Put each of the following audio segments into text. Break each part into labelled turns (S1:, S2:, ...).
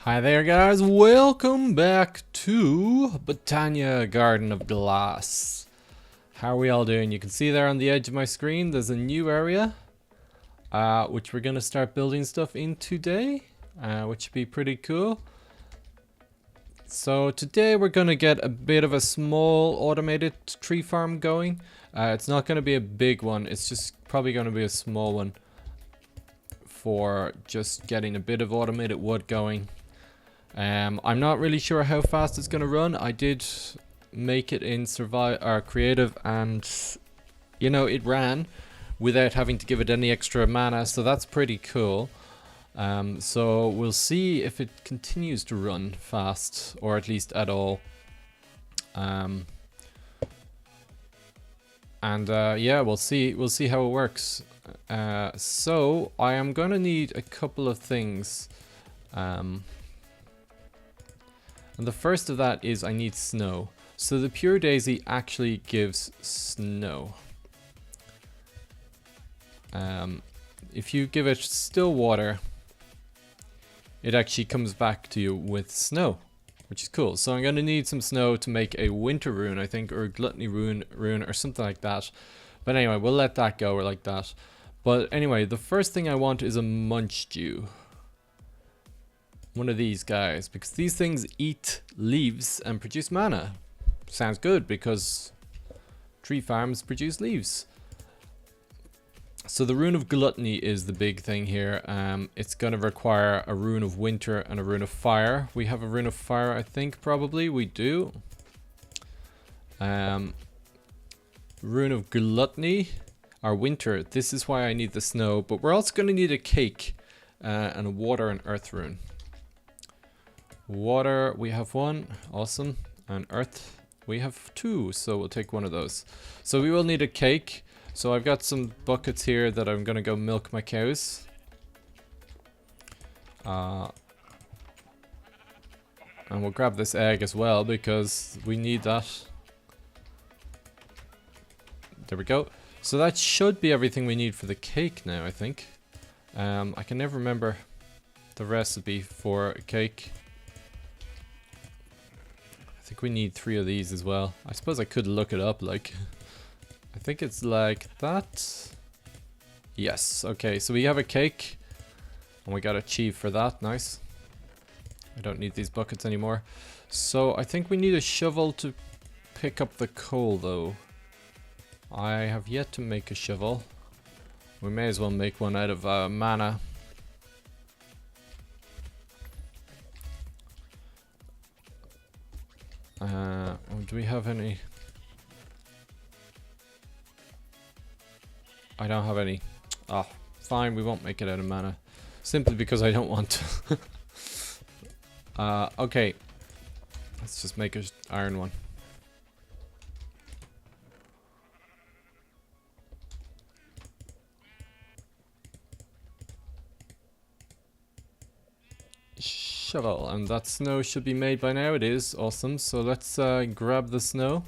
S1: Hi there guys, welcome back to Botania Garden of Glass. How are we all doing? You can see there on the edge of my screen there's a new area which we're gonna start building stuff in today, which should be pretty cool. So today we're gonna get a bit of a small automated tree farm going. It's not gonna be a big one, it's just probably gonna be a small one for just getting a bit of automated wood going. I'm not really sure how fast it's gonna run. I did make it in creative, and you know, it ran without having to give it any extra mana, so that's pretty cool. So we'll see if it continues to run fast, or at least at all. Yeah, we'll see how it works. So I am gonna need a couple of things. And the first of that is I need snow. So the pure daisy actually gives snow. If you give it still water, it actually comes back to you with snow, which is cool. So I'm going to need some snow to make a winter rune, I think, or a gluttony rune or something like that. But anyway, we'll let that go like that. But anyway, the first thing I want is a munch dew. One of these guys, because these things eat leaves and produce mana. Sounds good because tree farms produce leaves. So the rune of gluttony is the big thing here. It's going to require a rune of winter and a rune of fire. We have a rune of fire, I think, probably we do. Rune of gluttony, our winter. This is why I need the snow, but we're also going to need a cake and a water and earth rune. Water, we have one, awesome, and earth, we have two, so we'll take one of those. So we will need a cake, so I've got some buckets here that I'm gonna go milk my cows. And we'll grab this egg as well, because we need that. There we go. So that should be everything we need for the cake now, I think. I can never remember the recipe for a cake. I think we need 3 of these as well. I suppose I could look it up, like, I think it's like that. Yes, okay, so we have a cake, and we got a chief for that, nice. I don't need these buckets anymore. So I think we need a shovel to pick up the coal, though. I have yet to make a shovel. We may as well make one out of mana. Do we have any? I don't have any. Oh, fine, we won't make it out of mana. Simply because I don't want to. Okay. Let's just make an iron one. Shovel, and that snow should be made by now. It is awesome. So let's grab the snow.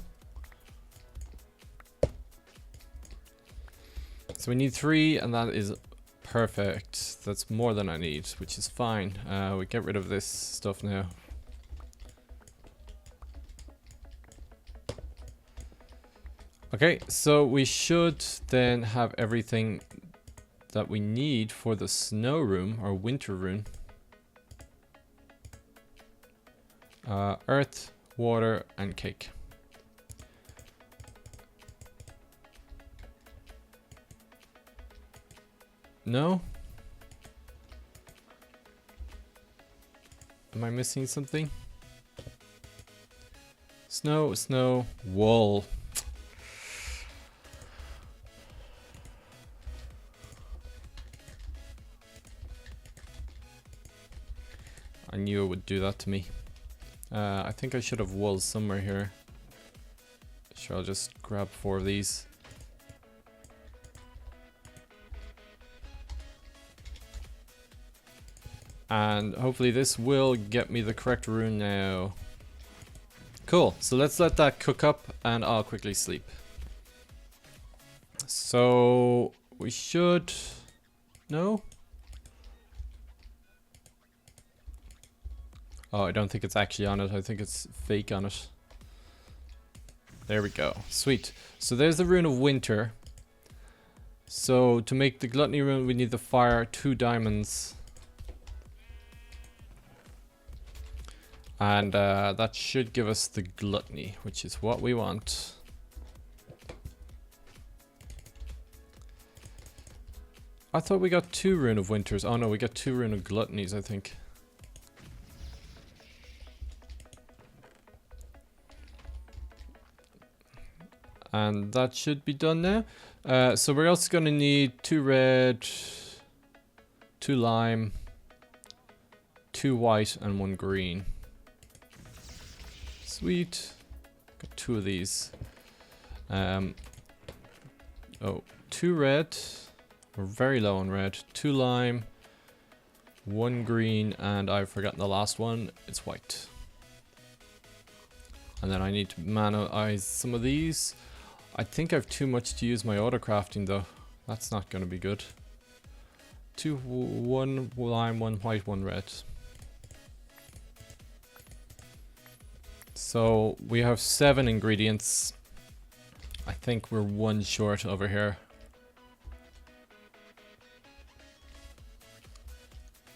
S1: So we need 3, and that is perfect. That's more than I need, which is fine. We get rid of this stuff now. Okay, so we should then have everything that we need for the snow room or winter rune. Earth, water, and cake. No? Am I missing something? Snow, snow, wool. I knew it would do that to me. I think I should have wool somewhere here. Sure, I'll just grab 4 of these. And hopefully this will get me the correct rune now. Cool, so let's let that cook up and I'll quickly sleep. So we should... No? Oh, I don't think it's actually on it. I think it's fake on it. There we go. Sweet. So there's the Rune of Winter. So to make the Gluttony rune, we need the fire, 2 diamonds. And that should give us the Gluttony, which is what we want. I thought we got 2 Rune of Winters. Oh no, we got 2 Rune of Gluttonies, I think. And that should be done now. So we're also going to need 2 red, 2 lime, 2 white, and 1 green. Sweet. Got 2 of these. Oh, 2 red. We're very low on red. 2 lime, 1 green, and I've forgotten the last one. It's white. And then I need to mana-ize some of these. I think I've too much to use my auto-crafting though. That's not going to be good. 1 lime, 1 white, 1 red. So we have 7 ingredients. I think we're 1 short over here.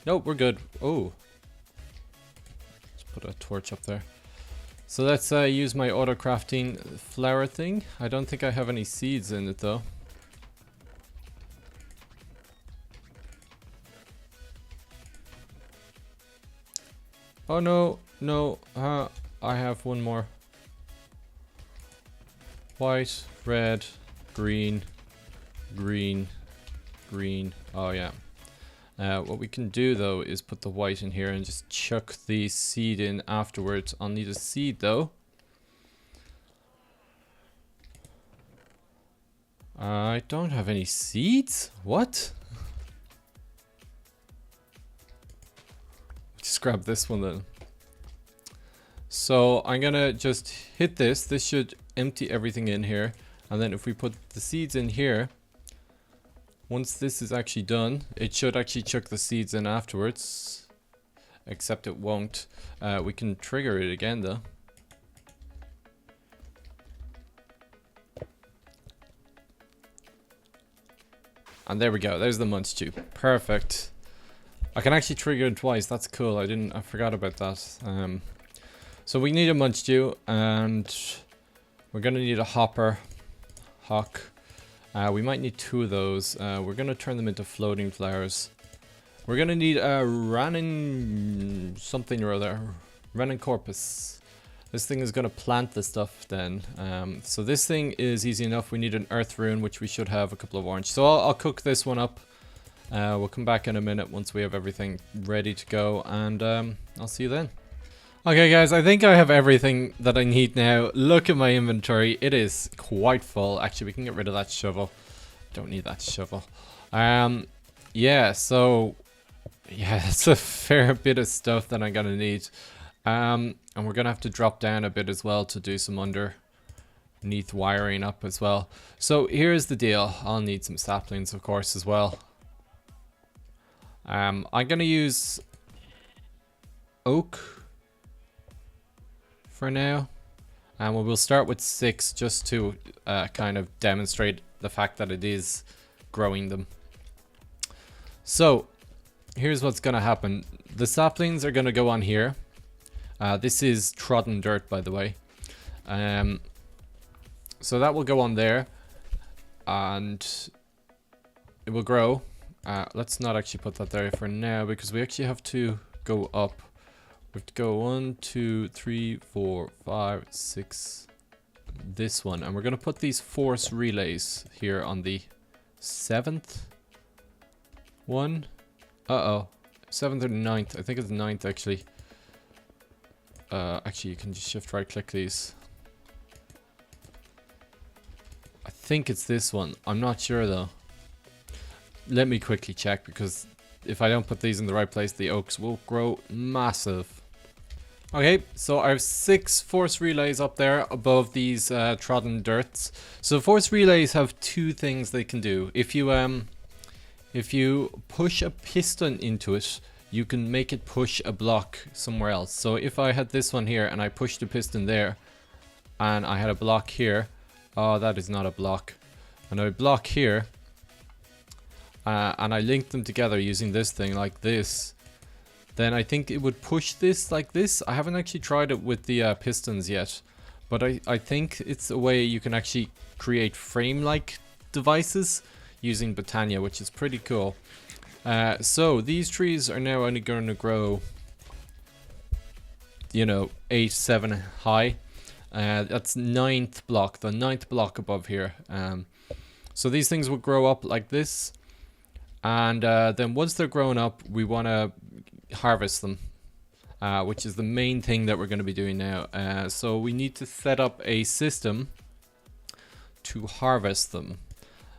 S1: Nope, we're good. Oh. Let's put a torch up there. So let's use my auto-crafting flower thing. I don't think I have any seeds in it though. Oh no, no, I have 1 more. White, red, green, green, green. Oh yeah. What we can do though is put the white in here and just chuck the seed in afterwards. I'll need a seed though. I don't have any seeds? What? Just grab this one then. So I'm gonna just hit this. This should empty everything in here. And then if we put the seeds in here, once this is actually done, it should actually chuck the seeds in afterwards. Except it won't. We can trigger it again though. And there we go. There's the munch tube. Perfect. I can actually trigger it twice. That's cool. I forgot about that. So we need a munch stew, and we're gonna need a hopper, hock. We might need 2 of those. We're gonna turn them into floating flowers. We're gonna need a Rannin something or other, Rannin corpus. This thing is gonna plant the stuff then. So this thing is easy enough. We need an earth rune, which we should have a couple of orange. So I'll cook this one up. We'll come back in a minute once we have everything ready to go, and I'll see you then. Okay guys, I think I have everything that I need now. Look at my inventory, it is quite full. Actually, we can get rid of that shovel. Don't need that shovel. Yeah, so yeah, it's a fair bit of stuff that I'm gonna need. And we're gonna have to drop down a bit as well to do some underneath wiring up as well. So here's the deal. I'll need some saplings of course as well. I'm gonna use oak for now, and we'll start with 6 just to kind of demonstrate the fact that it is growing them. So here's what's gonna happen. The saplings are gonna go on here. This is trodden dirt, by the way. So that will go on there and it will grow. Let's not actually put that there for now because we actually have to go up. We have to go 1, 2, 3, 4, 5, 6. This one, and we're gonna put these force relays here on the 7th one. 7th or 9th. I think it's the 9th actually. Actually, you can just shift right click these. I think it's this one. I'm not sure though. Let me quickly check, because if I don't put these in the right place, the oaks will grow massive. Okay, so I have 6 force relays up there above these trodden dirts. So force relays have 2 things they can do. If you push a piston into it, you can make it push a block somewhere else. So if I had this one here and I pushed the piston there, and I had a block here, oh, that is not a block, and I block here, and I link them together using this thing like this, then I think it would push this like this. I haven't actually tried it with the pistons yet, but I think it's a way you can actually create frame-like devices using Botania, which is pretty cool. So these trees are now only going to grow, you know, 8, 7 high. That's the ninth block above here. So these things will grow up like this, and then once they're grown up, we want to harvest them, which is the main thing that we're going to be doing now. So we need to set up a system to harvest them.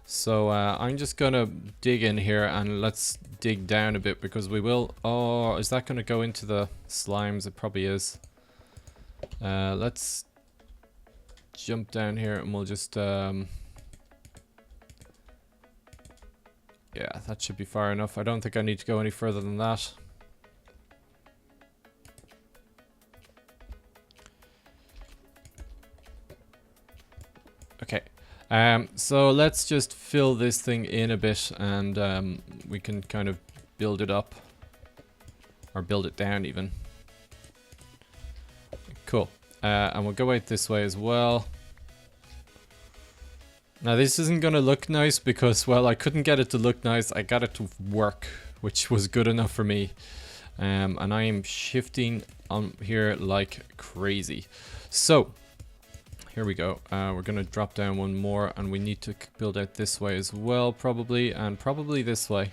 S1: So I'm just going to dig in here, and let's dig down a bit, because we will... Oh, is that going to go into the slimes? It probably is. Let's jump down here, and we'll just... yeah, that should be far enough. I don't think I need to go any further than that. Okay. So let's just fill this thing in a bit, and we can kind of build it up, or build it down even. Cool. And we'll go out this way as well. Now this isn't gonna look nice because, well, I couldn't get it to look nice. I got it to work, which was good enough for me. And I am shifting on here like crazy. So here we go. We're gonna drop down one more, and we need to build out this way as well, probably, and probably this way.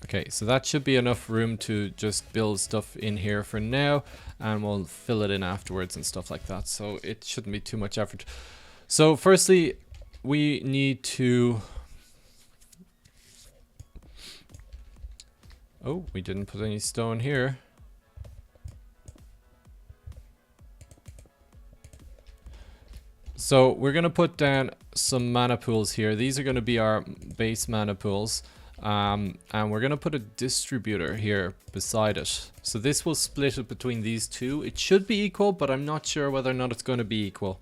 S1: Okay, so that should be enough room to just build stuff in here for now, and we'll fill it in afterwards and stuff like that, so it shouldn't be too much effort. So firstly, we need to... Oh, we didn't put any stone here. So we're going to put down some mana pools here. These are going to be our base mana pools. And we're going to put a distributor here beside it. So this will split it between these two. It should be equal, but I'm not sure whether or not it's going to be equal.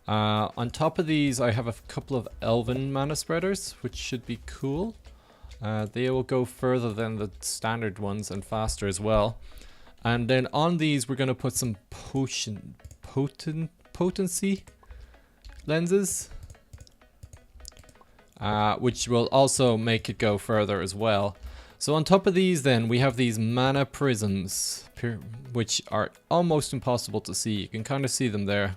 S1: On top of these, I have a couple of elven mana spreaders, which should be cool. They will go further than the standard ones and faster as well. And then on these, we're going to put some potency lenses, which will also make it go further as well. So on top of these then, we have these mana prisms, which are almost impossible to see. You can kind of see them there.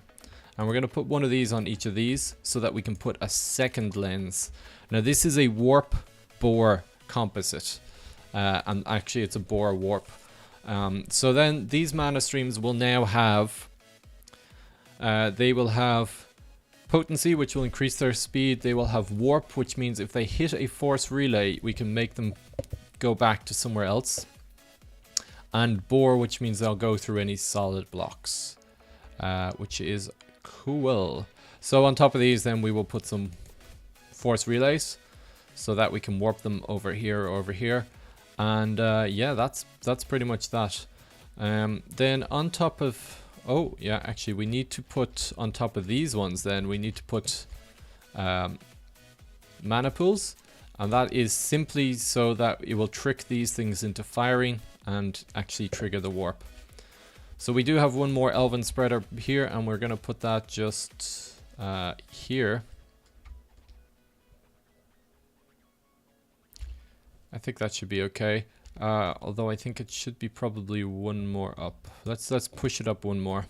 S1: And we're going to put one of these on each of these so that we can put a second lens. Now this is a warp bore composite, and actually it's a bore warp. So then these mana streams will now have, they will have potency, which will increase their speed. They will have warp, which means if they hit a force relay, we can make them go back to somewhere else. And bore, which means they'll go through any solid blocks, which is cool. So on top of these, then we will put some force relays so that we can warp them over here or over here. And yeah, that's pretty much that. Then on top of... Oh, yeah, actually, we need to put on top of these ones then, we need to put mana pools. And that is simply so that it will trick these things into firing and actually trigger the warp. So we do have one more elven spreader here, and we're going to put that just here. I think that should be okay. Although I think it should be probably one more up. Let's push it up one more.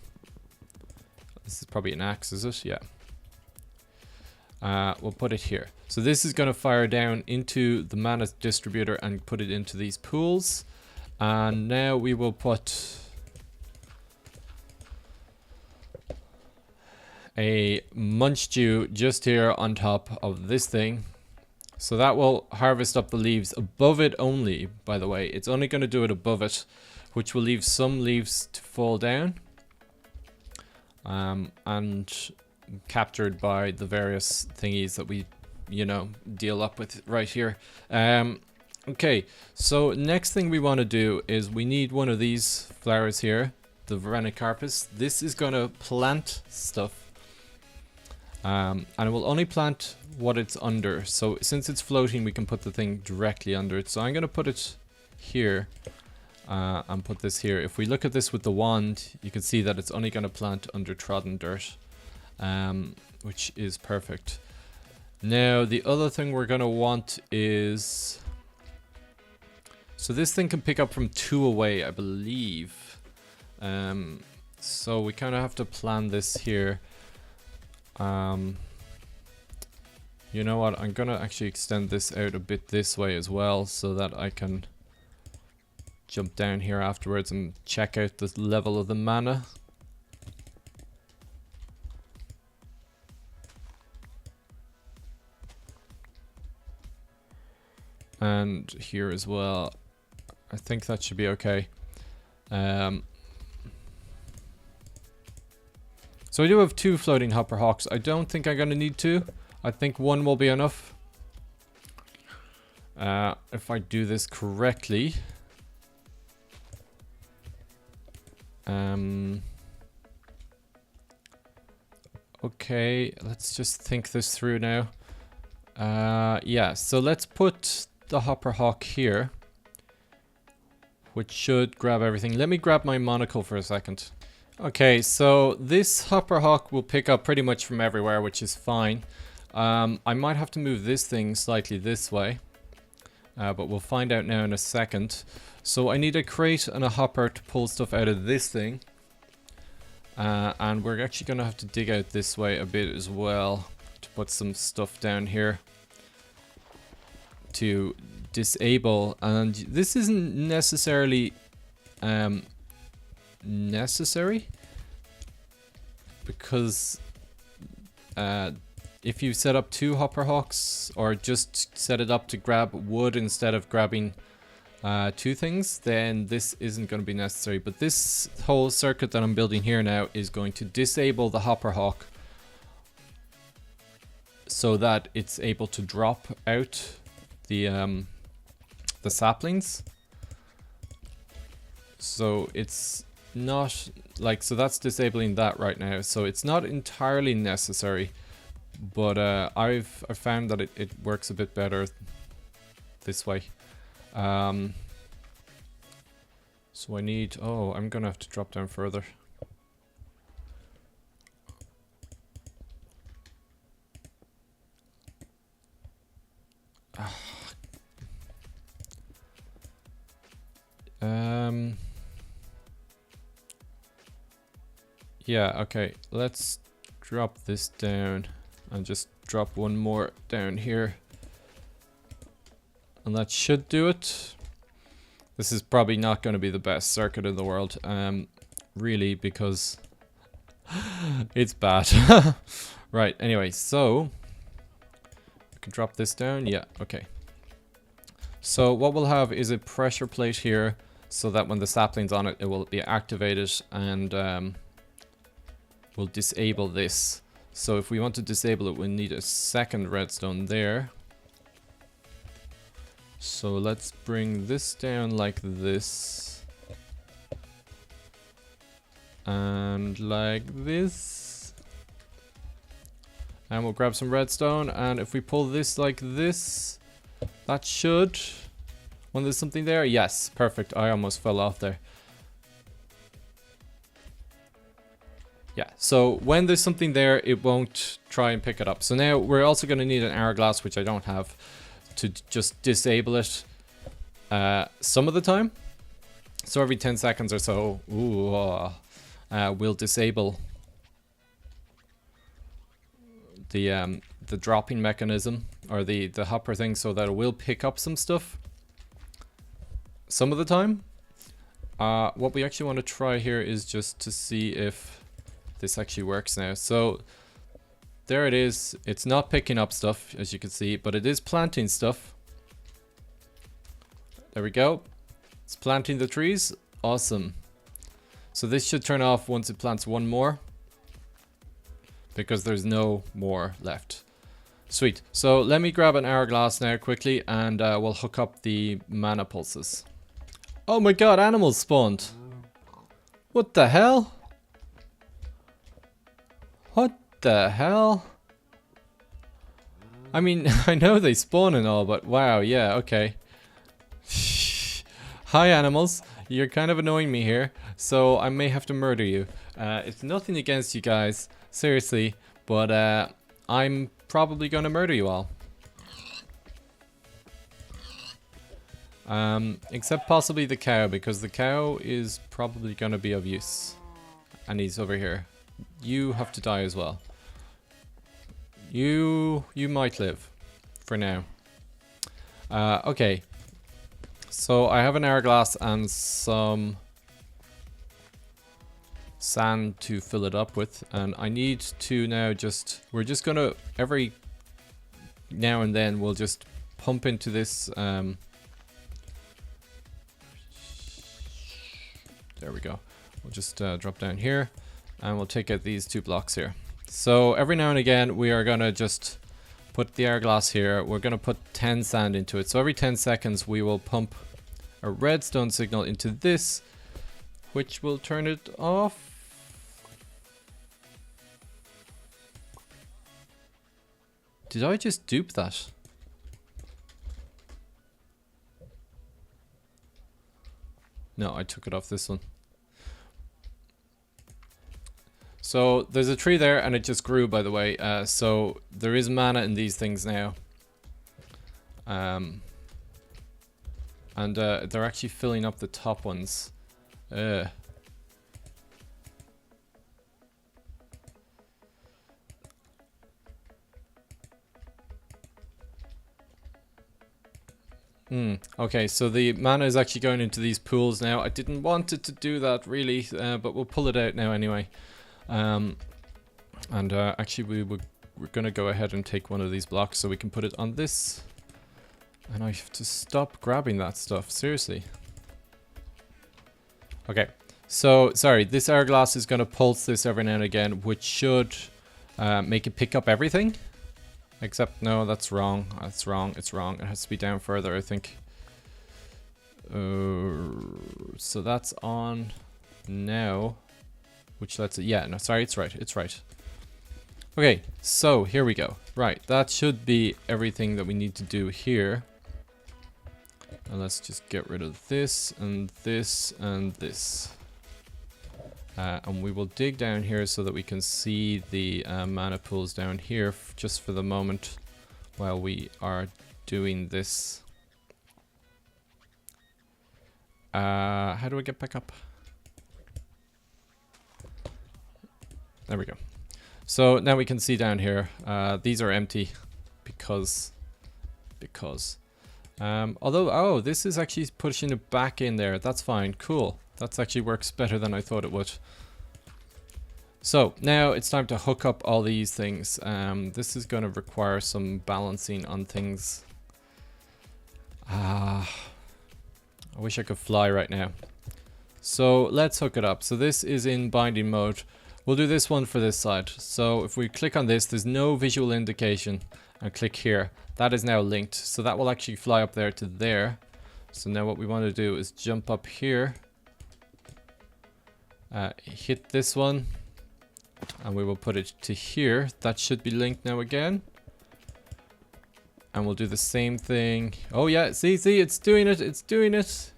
S1: This is probably an axe, is it? Yeah. We'll put it here. So this is going to fire down into the mana distributor and put it into these pools. And now we will put a munch dew just here on top of this thing. So that will harvest up the leaves above it only, by the way. It's only going to do it above it, which will leave some leaves to fall down. And captured by the various thingies that we you know, deal up with right here. Okay, so next thing we want to do is we need one of these flowers here, the Veronocarpus. This is going to plant stuff, and it will only plant what it's under. So since it's floating, we can put the thing directly under it. So I'm going to put it here and put this here. If we look at this with the wand, you can see that it's only going to plant under trodden dirt, which is perfect. Now the other thing we're going to want is, so this thing can pick up from 2 away, I believe. So we kind of have to plan this here. You know what, I'm gonna actually extend this out a bit this way as well, so that I can jump down here afterwards and check out the level of the mana. And here as well. I think that should be okay. So I do have 2 floating hopper hawks. I don't think I'm gonna need 2. I think 1 will be enough. If I do this correctly. Okay, let's just think this through now. Yeah, so let's put the hopper hawk here, which should grab everything. Let me grab my monocle for a second. Okay, so this hopper hawk will pick up pretty much from everywhere, which is fine. I might have to move this thing slightly this way, but we'll find out now in a second. So I need a crate and a hopper to pull stuff out of this thing. And we're actually going to have to dig out this way a bit as well to put some stuff down here to disable. And this isn't necessarily necessary, because if you set up 2 hopper hawks, or just set it up to grab wood instead of grabbing 2 things, then this isn't going to be necessary. But this whole circuit that I'm building here now is going to disable the hopper hawk so that it's able to drop out the saplings. So it's not like, so that's disabling that right now. So it's not entirely necessary, but I've found that it works a bit better this way. So I need, oh, I'm gonna have to drop down further. Yeah, okay, let's drop this down and just drop 1 more down here. And that should do it. This is probably not going to be the best circuit in the world, really, because it's bad. Right, anyway, so I can drop this down. Yeah, okay. So what we'll have is a pressure plate here, so that when the sapling's on it, it will be activated, and we'll disable this. So if we want to disable it, we need a second redstone there. So let's bring this down like this. And like this. And we'll grab some redstone, and if we pull this like this, that should... When there's something there, yes, perfect. I almost fell off there. Yeah, so when there's something there, it won't try and pick it up. So now we're also going to need an hourglass, which I don't have, to just disable it some of the time. So every 10 seconds or so, we'll disable the dropping mechanism, or the hopper thing, so that it will pick up some stuff some of the time. What we actually want to try here is just to see if this actually works now. So there it is. It's not picking up stuff, as you can see, but it is planting stuff. There we go. It's planting the trees. Awesome. So this should turn off once it plants 1 more, because there's no more left. Sweet. So let me grab an hourglass now quickly, and we'll hook up the mana pulses. Oh my god, animals spawned. What the hell? What the hell? I mean, I know they spawn and all, but wow, yeah, okay. Hi animals, you're kind of annoying me here, so I may have to murder you. It's nothing against you guys, seriously, but I'm probably gonna murder you all. Except possibly the cow, because the cow is probably gonna be of use. And he's over here. You have to die as well. You might live. For now. Okay. So I have an hourglass and some sand to fill it up with, and I need to now we're just gonna, every now and then we'll just pump into this, there we go. We'll just drop down here, and we'll take out these 2 blocks here. So every now and again we are gonna just put the hourglass here. We're gonna put 10 sand into it. So every 10 seconds we will pump a redstone signal into this, which will turn it off. Did I just dupe that? No, I took it off this one. So there's a tree there, and it just grew, by the way. So there is mana in these things now. And they're actually filling up the top ones. Okay, so the mana is actually going into these pools now. I didn't want it to do that really, but we'll pull it out now anyway. Actually we're gonna go ahead and take one of these blocks so we can put it on this. And I have to stop grabbing that stuff, seriously. Okay, so sorry, this hourglass is gonna pulse this every now and again, which should make it pick up everything. Except, no, that's wrong. That's wrong. It's wrong. It has to be down further, I think. So that's on now. Which lets it... Yeah, no, sorry, it's right. It's right. Okay, so here we go. Right, that should be everything that we need to do here. And let's just get rid of this, and this, and this. And we will dig down here so that we can see the mana pools down here just for the moment while we are doing this. How do I get back up? There we go. So now we can see down here. These are empty because. Although, oh, this is actually pushing it back in there. That's fine. Cool. That actually works better than I thought it would. So now it's time to hook up all these things. This is going to require some balancing on things. I wish I could fly right now. So let's hook it up. So this is in binding mode. We'll do this one for this side. So if we click on this, there's no visual indication, and click here. That is now linked. So that will actually fly up there to there. So now what we want to do is jump up here. Hit this one, and we will put it to here. That should be linked now again, and we'll do the same thing. Oh yeah, see, it's doing it.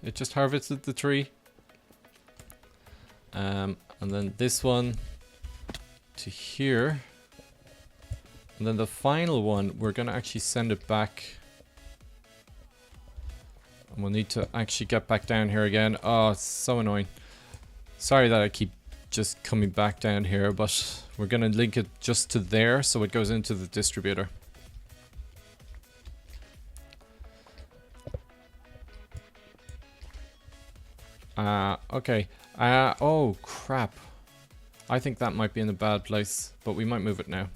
S1: It just harvested the tree. And then this one to here, and then the final one we're gonna actually send it back, and we'll need to actually get back down here again. Oh, it's so annoying. Sorry that I keep just coming back down here, but we're gonna link it just to there so it goes into the distributor. Okay. Oh crap. I think that might be in a bad place, but we might move it now.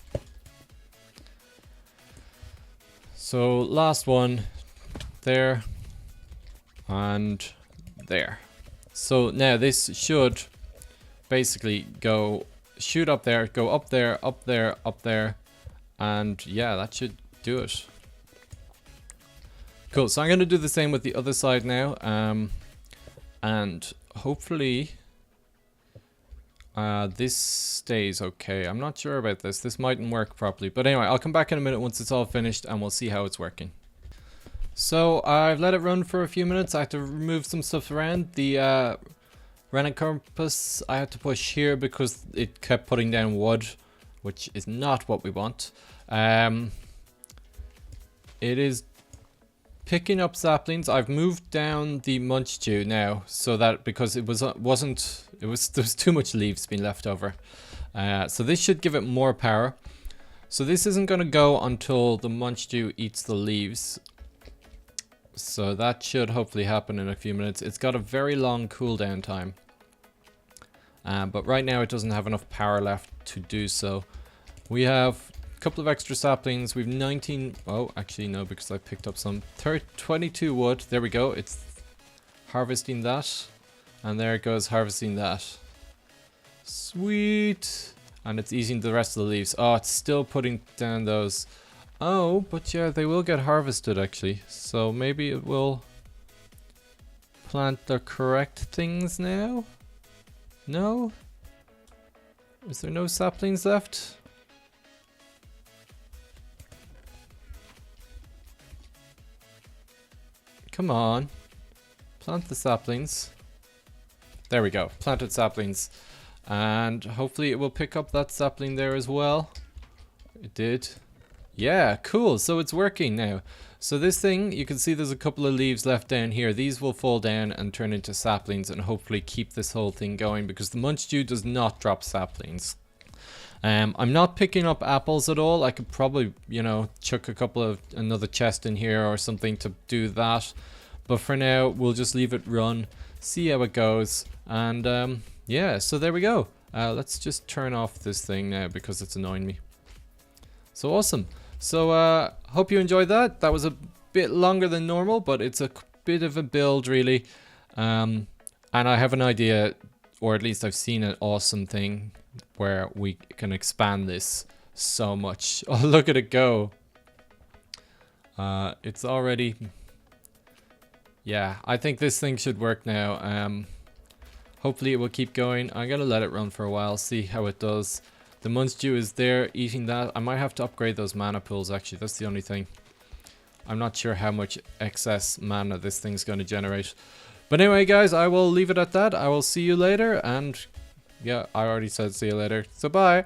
S1: So last one there and there. So now this should basically shoot up there, go up there, up there, up there, and yeah, that should do it. Cool, so I'm going to do the same with the other side now. And hopefully this stays okay. I'm not sure about this. This mightn't work properly. But anyway, I'll come back in a minute once it's all finished and we'll see how it's working. So I've let it run for a few minutes. I had to remove some stuff around. The rennet compass I had to push here because it kept putting down wood, which is not what we want. It is picking up saplings. I've moved down the munch dew now, so that because there was too much leaves being left over. So this should give it more power. So this isn't going to go until the munch dew eats the leaves. So that should hopefully happen in a few minutes. It's got a very long cooldown time. But right now it doesn't have enough power left to do so. We have a couple of extra saplings. We've 19... Oh, actually no, because I picked up some. 22 wood. There we go. It's harvesting that. And there it goes, harvesting that. Sweet. And it's eating the rest of the leaves. Oh, it's still putting down those... Oh, but yeah, they will get harvested actually. So maybe it will plant the correct things now? No? Is there no saplings left? Come on. Plant the saplings. There we go. Planted saplings. And hopefully it will pick up that sapling there as well. It did. Yeah, cool. So it's working now. So this thing, you can see there's a couple of leaves left down here. These will fall down and turn into saplings and hopefully keep this whole thing going because the munch dew does not drop saplings. I'm not picking up apples at all. I could probably, you know, chuck another chest in here or something to do that. But for now, we'll just leave it run, see how it goes. And yeah, so there we go. Let's just turn off this thing now because it's annoying me. So awesome. So hope you enjoyed that. That was a bit longer than normal, but it's a bit of a build really. And I have an idea, or at least I've seen an awesome thing where we can expand this so much. Oh, look at it go. It's already... Yeah, I think this thing should work now. Hopefully it will keep going. I'm gonna let it run for a while, see how it does. The munch dew is there eating that. I might have to upgrade those mana pools actually, that's the only thing. I'm not sure how much excess mana this thing's going to generate. But anyway guys, I will leave it at that. I will see you later, and yeah, I already said see you later. So bye!